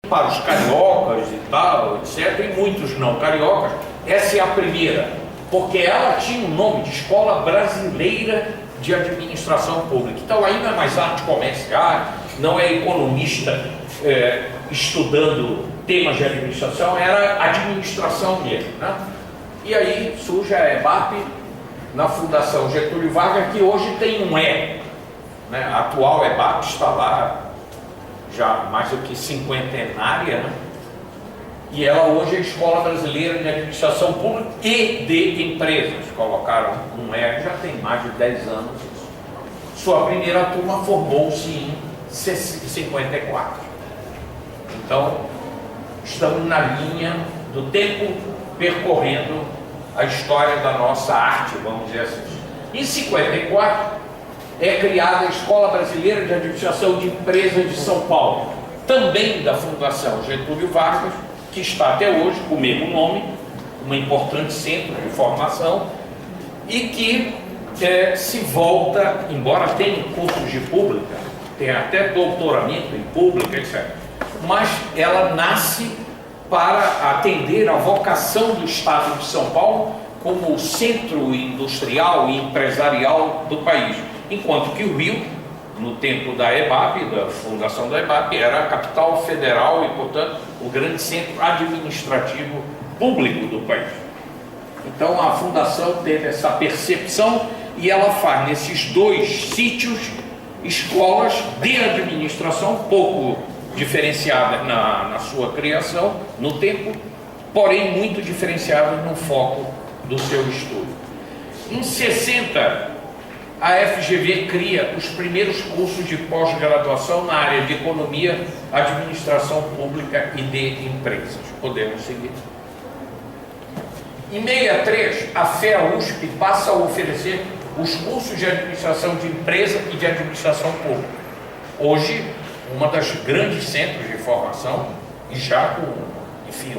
para os cariocas e tal, etc., e muitos não cariocas. Essa é a primeira, porque ela tinha o nome de Escola Brasileira de Administração Pública. Então aí não é mais arte comercial, não é economista estudando temas de administração, era administração mesmo, né? E aí surge a EBAP na Fundação Getúlio Vargas, que hoje tem um E, né? A atual EBAP está lá já mais do que cinquentenária, né? E ela hoje é a Escola Brasileira de Administração Pública e de Empresas. Colocaram um E, já tem mais de 10 anos isso. Sua primeira turma formou-se em 54. Então, estamos na linha do tempo percorrendo a história da nossa arte, vamos dizer assim. Em 54, é criada a Escola Brasileira de Administração de Empresas de São Paulo, também da Fundação Getúlio Vargas, que está até hoje com o mesmo nome, um importante centro de formação, e que se volta, embora tenha cursos de pública, tem até doutoramento em pública, etc., mas ela nasce para atender a vocação do Estado de São Paulo como centro industrial e empresarial do país, enquanto que o Rio, no tempo da EBAP, da fundação da EBAP, era a capital federal e, portanto, o grande centro administrativo público do país. Então a fundação teve essa percepção e ela faz nesses dois sítios escolas de administração pouco diferenciadas na sua criação, no tempo, porém muito diferenciadas no foco do seu estudo. Em 60, a FGV cria os primeiros cursos de pós-graduação na área de Economia, Administração Pública e de Empresas. Podemos seguir. Em 63, a FEA-USP passa a oferecer os cursos de Administração de Empresa e de Administração Pública. Hoje, uma das grandes centros de formação, e já com, enfim,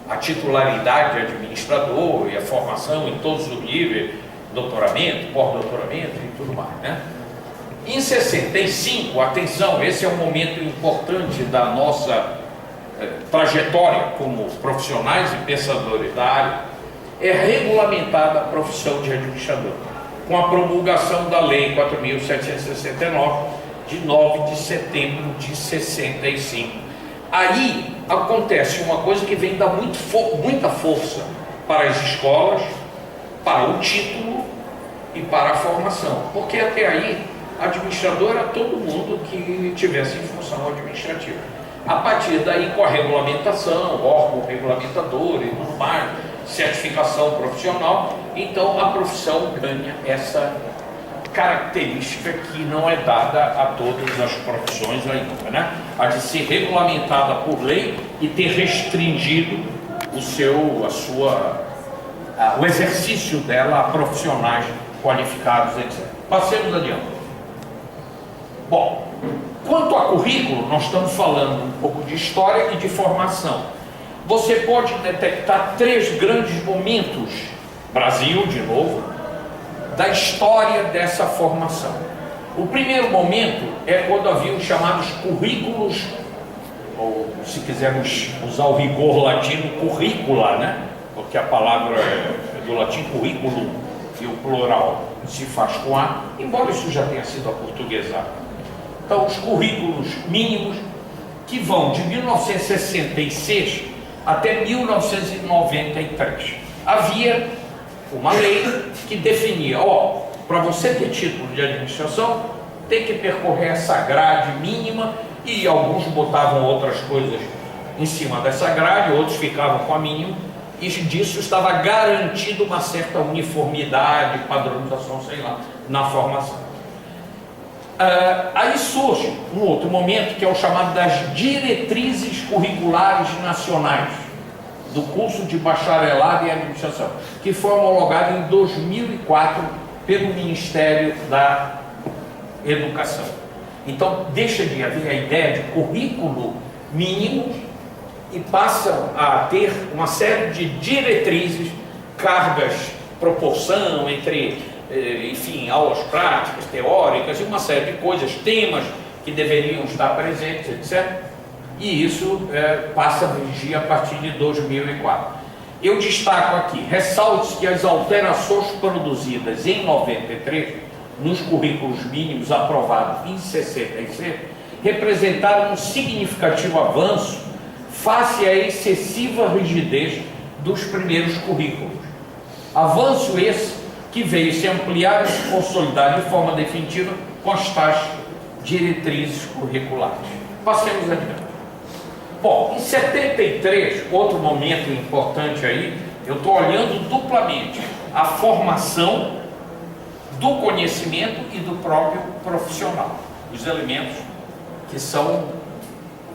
a titularidade de administrador e a formação em todos os níveis, doutoramento, pós-doutoramento e tudo mais, né? Em 65, atenção, esse é um momento importante da nossa trajetória como profissionais e pensadores da área, é regulamentada a profissão de administrador, com a promulgação da Lei 4.769, de 9 de setembro de 65. Aí acontece uma coisa que vem dar muita força para as escolas, para o título e para a formação, porque até aí administrador era todo mundo que tivesse função administrativa. A partir daí, com a regulamentação, órgão regulamentador e tudo mais, certificação profissional, então a profissão ganha essa característica que não é dada a todas as profissões ainda, né? A de ser regulamentada por lei e ter restringido o exercício dela a profissionais qualificados, etc. Passemos adiante. Bom, quanto a currículo, nós estamos falando um pouco de história e de formação. Você pode detectar 3 grandes momentos, Brasil, de novo, da história dessa formação. O primeiro momento é quando havia os chamados currículos, ou se quisermos usar o rigor latino, currícula, né? Porque a palavra é do latim currículo e o plural se faz com A, embora isso já tenha sido aportuguesado. Então, os currículos mínimos que vão de 1966 até 1993. Havia uma lei que definia, para você ter título de administração, tem que percorrer essa grade mínima, e alguns botavam outras coisas em cima dessa grade, outros ficavam com a mínima, e disso estava garantido uma certa uniformidade, padronização, sei lá, na formação. Aí surge um outro momento, que é o chamado das diretrizes curriculares nacionais, do curso de bacharelado em administração, que foi homologado em 2004 pelo Ministério da Educação. Então, deixa de haver a ideia de currículo mínimo e passam a ter uma série de diretrizes, cargas, proporção entre, enfim, aulas práticas, teóricas e uma série de coisas, temas que deveriam estar presentes, etc. E isso passa a vigir a partir de 2004. Eu destaco aqui, ressalte que as alterações produzidas em 93, nos currículos mínimos aprovados em 66, representaram um significativo avanço face à excessiva rigidez dos primeiros currículos. Avanço esse que veio se ampliar e se consolidar de forma definitiva com as tais diretrizes curriculares. Passemos adiante. Bom, em 73, outro momento importante aí, eu estou olhando duplamente a formação do conhecimento e do próprio profissional, os elementos que são,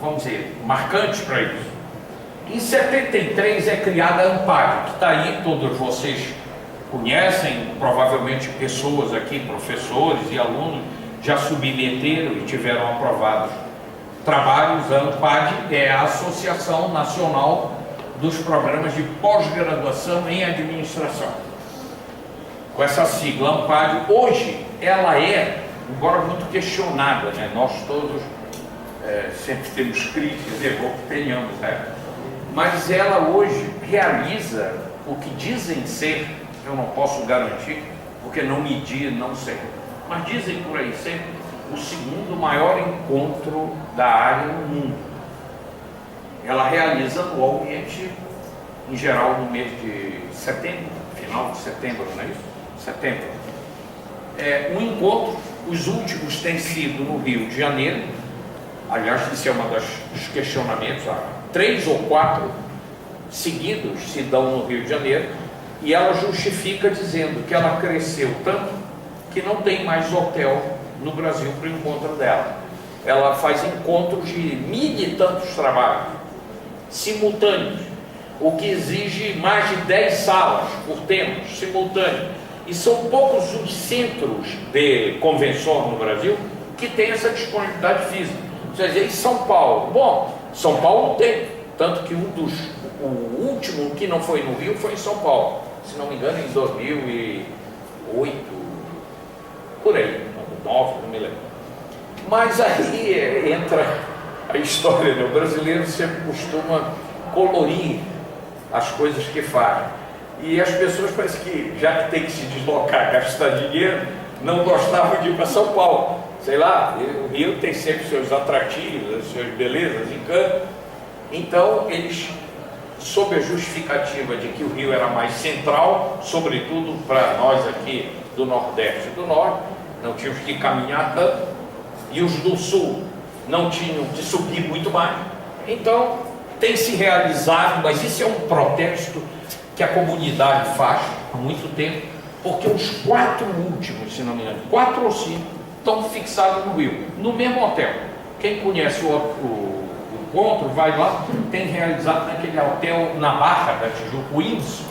vamos dizer, marcantes para isso. Em 73 é criada a ANPAD, que está aí, todos vocês conhecem, provavelmente pessoas aqui, professores e alunos, já submeteram e tiveram aprovados trabalhos. A ANPAD é a Associação Nacional dos Programas de Pós-Graduação em Administração. Com essa sigla ANPAD, hoje ela é, embora muito questionada, né? Nós todos sempre temos críticas, é bom que tenhamos, né? Mas ela hoje realiza o que dizem ser, eu não posso garantir, porque não medi, não sei, mas dizem por aí ser o segundo maior encontro da área no mundo. Ela realiza anualmente, em geral no mês de setembro, final de setembro, não é isso? Setembro. Um encontro, os últimos têm sido no Rio de Janeiro. Aliás, isso é um dos questionamentos. 3 ou 4 seguidos se dão no Rio de Janeiro, e ela justifica dizendo que ela cresceu tanto que não tem mais hotel no Brasil para o encontro dela. Ela faz encontros de mil e tantos trabalhos simultâneos, o que exige mais de 10 salas por tema simultâneo, e são poucos os centros de convenção no Brasil que têm essa disponibilidade física. Quer dizer, em São Paulo, bom, São Paulo tem, tanto que o último que não foi no Rio foi em São Paulo, se não me engano em 2008, por aí, 2009, não me lembro. Mas aí entra a história, né? O brasileiro sempre costuma colorir as coisas que faz, e as pessoas parecem que, já que tem que se deslocar, gastar dinheiro, não gostavam de ir para São Paulo. Sei lá, o Rio tem sempre seus atrativos, as suas belezas, encantos. Então, eles, sob a justificativa de que o Rio era mais central, sobretudo para nós aqui do Nordeste e do Norte, não tínhamos que caminhar tanto, e os do Sul não tinham que subir muito mais. Então, tem se realizado, mas isso é um protesto que a comunidade faz há muito tempo, porque os 4 últimos, se não me engano, 4 ou 5, estão fixados no Rio, no mesmo hotel. Quem conhece o encontro, vai lá, tem realizado naquele hotel na Barra da Tijuca, o INSO.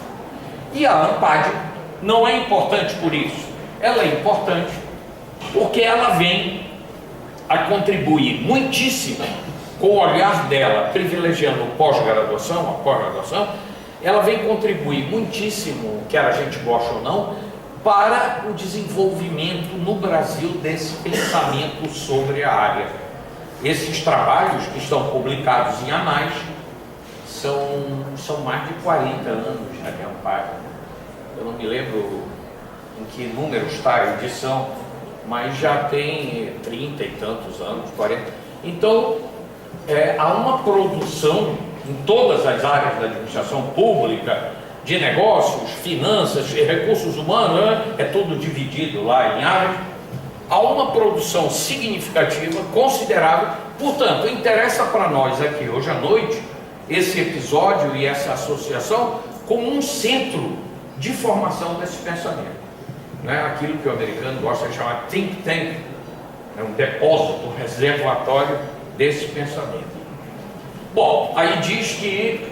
E a ANPAD não é importante por isso, ela é importante porque ela vem a contribuir muitíssimo com o olhar dela, privilegiando a pós-graduação, ela vem contribuir muitíssimo, quer a gente goste ou não, para o desenvolvimento no Brasil desse pensamento sobre a área. Esses trabalhos que estão publicados em anais são mais de 40 anos na minha parte. Eu não me lembro em que número está a edição, mas já tem 30 e tantos anos, 40. Então, há uma produção em todas as áreas da administração pública, de negócios, finanças, recursos humanos, é tudo dividido lá em áreas. Há uma produção significativa, considerável. Portanto, interessa para nós aqui hoje à noite esse episódio e essa associação como um centro de formação desse pensamento, né? Aquilo que o americano gosta de chamar think tank, é um depósito, um reservatório desse pensamento. Bom, aí diz que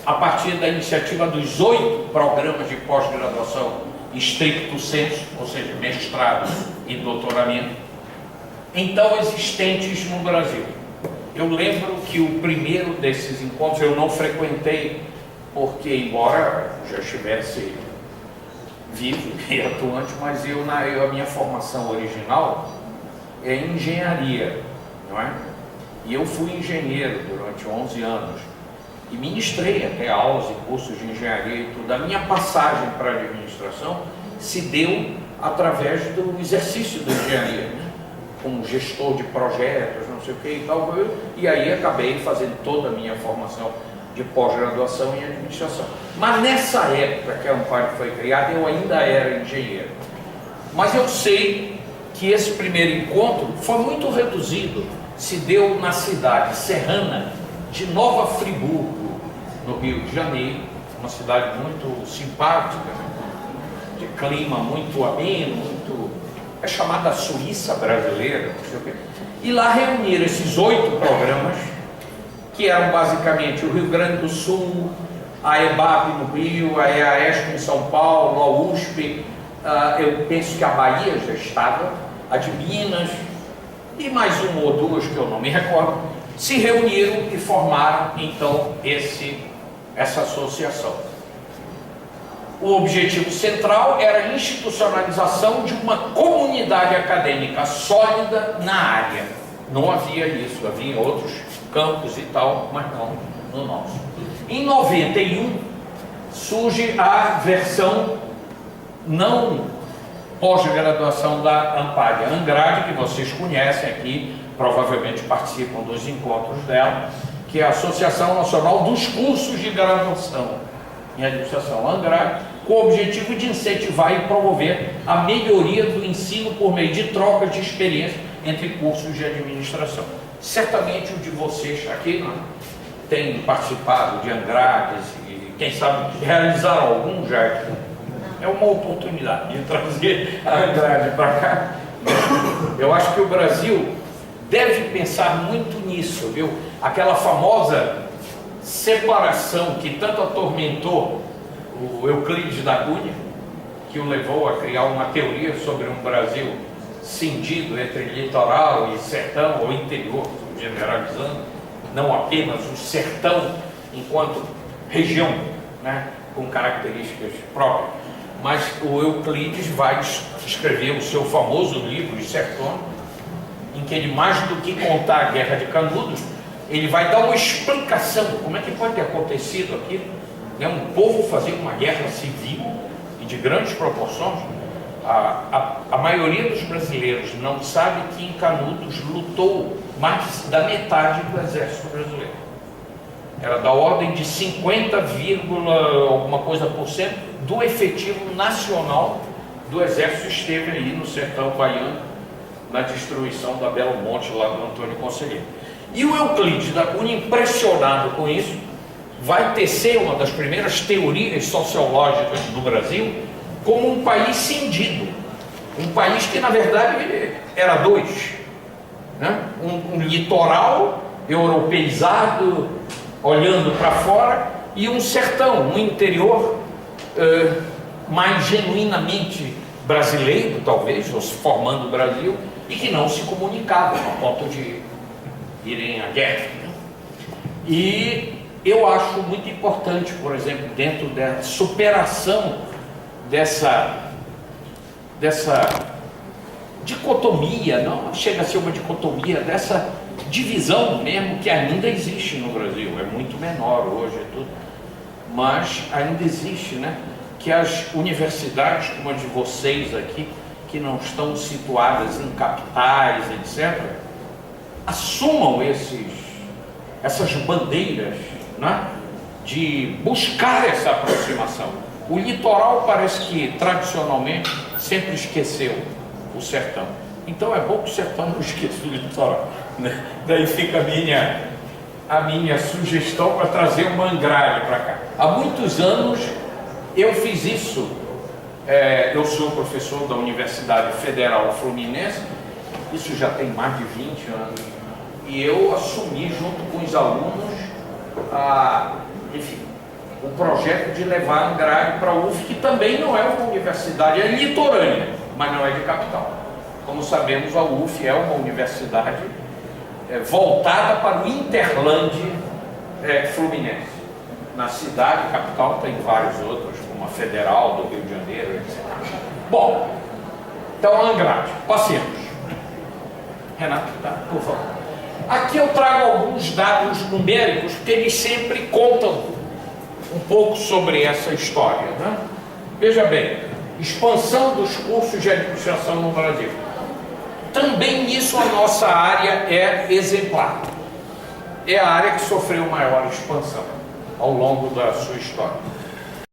a partir da iniciativa dos 8 programas de pós-graduação stricto sensu, ou seja, mestrado e doutoramento, então existentes no Brasil. Eu lembro que o primeiro desses encontros eu não frequentei, porque embora já estivesse vivo e atuante, mas a minha formação original é em engenharia, não é? E eu fui engenheiro durante 11 anos e ministrei até aulas e cursos de engenharia e tudo. A minha passagem para a administração se deu através do exercício da engenharia, né? Como gestor de projetos, não sei o que e tal, e aí acabei fazendo toda a minha formação de pós-graduação em administração. Mas nessa época que a Amparo foi criada, eu ainda era engenheiro. Mas eu sei que esse primeiro encontro foi muito reduzido, se deu na cidade serrana de Nova Friburgo, no Rio de Janeiro, uma cidade muito simpática, de clima muito ameno, muito... é chamada Suíça brasileira, não sei o quê. E lá reuniram esses 8 programas, que eram basicamente o Rio Grande do Sul, a EBAP no Rio, a EAESP em São Paulo, a USP, eu penso que a Bahia já estava, a de Minas, e mais uma ou duas que eu não me recordo, se reuniram e formaram então essa associação. O objetivo central era a institucionalização de uma comunidade acadêmica sólida na área. Não havia isso, havia em outros campos e tal, mas não no nosso. Em 91 surge a versão não pós-graduação da Ampária Andrade, que vocês conhecem aqui, provavelmente participam dos encontros dela, que é a Associação Nacional dos Cursos de Graduação em Administração Andrade, com o objetivo de incentivar e promover a melhoria do ensino por meio de troca de experiência entre cursos de administração. Certamente o de vocês aqui tem participado de Angrades e quem sabe realizaram algum já aqui. É uma oportunidade de trazer a Andrade para cá. Eu acho que o Brasil deve pensar muito nisso, viu? Aquela famosa separação que tanto atormentou o Euclides da Cunha, que o levou a criar uma teoria sobre um Brasil cindido entre litoral e sertão, ou interior, generalizando, não apenas o sertão enquanto região, né, com características próprias, mas o Euclides vai escrever o seu famoso livro, Os Sertões, em que ele, mais do que contar a Guerra de Canudos, ele vai dar uma explicação como é que pode ter acontecido aquilo, né? Um povo fazer uma guerra civil e de grandes proporções. A maioria dos brasileiros não sabe que em Canudos lutou mais da metade do exército brasileiro. Era da ordem de 50, alguma coisa por cento do efetivo nacional do exército esteve aí no sertão baiano, na destruição da Belo Monte lá do Antônio Conselheiro. E o Euclides da Cunha, impressionado com isso, vai tecer uma das primeiras teorias sociológicas do Brasil como um país cindido, um país que na verdade era dois, né? Um litoral europeizado, olhando para fora, e um sertão, um interior mais genuinamente brasileiro, talvez, ou se formando o Brasil, e que não se comunicavam a ponto de irem à guerra. E eu acho muito importante, por exemplo, dentro da superação dessa dicotomia, não chega a ser uma dicotomia, dessa divisão mesmo que ainda existe no Brasil, é muito menor hoje, é tudo, mas ainda existe, né? Que as universidades, como a de vocês aqui, que não estão situadas em capitais, etc., assumam essas bandeiras, né, de buscar essa aproximação. O litoral parece que, tradicionalmente, sempre esqueceu o sertão. Então é bom que o sertão não esqueça o litoral, né? Daí fica a minha sugestão para trazer o Mangralha para cá. Há muitos anos eu fiz isso. Eu sou professor da Universidade Federal Fluminense, isso já tem mais de 20 anos, e eu assumi junto com os alunos o projeto de levar a Andrade para a UF, que também não é uma universidade, é litorânea, mas não é de capital. Como sabemos, a UF é uma universidade voltada para o Interland Fluminense. Na cidade, capital, tem vários outros, como a Federal do Rio de Janeiro, etc. Bom, então Andrade, passemos. Renato, tá, por favor. Aqui eu trago alguns dados numéricos, porque eles sempre contam um pouco sobre essa história, né? Veja bem, expansão dos cursos de administração no Brasil. Também nisso a nossa área é exemplar. É a área que sofreu maior expansão ao longo da sua história.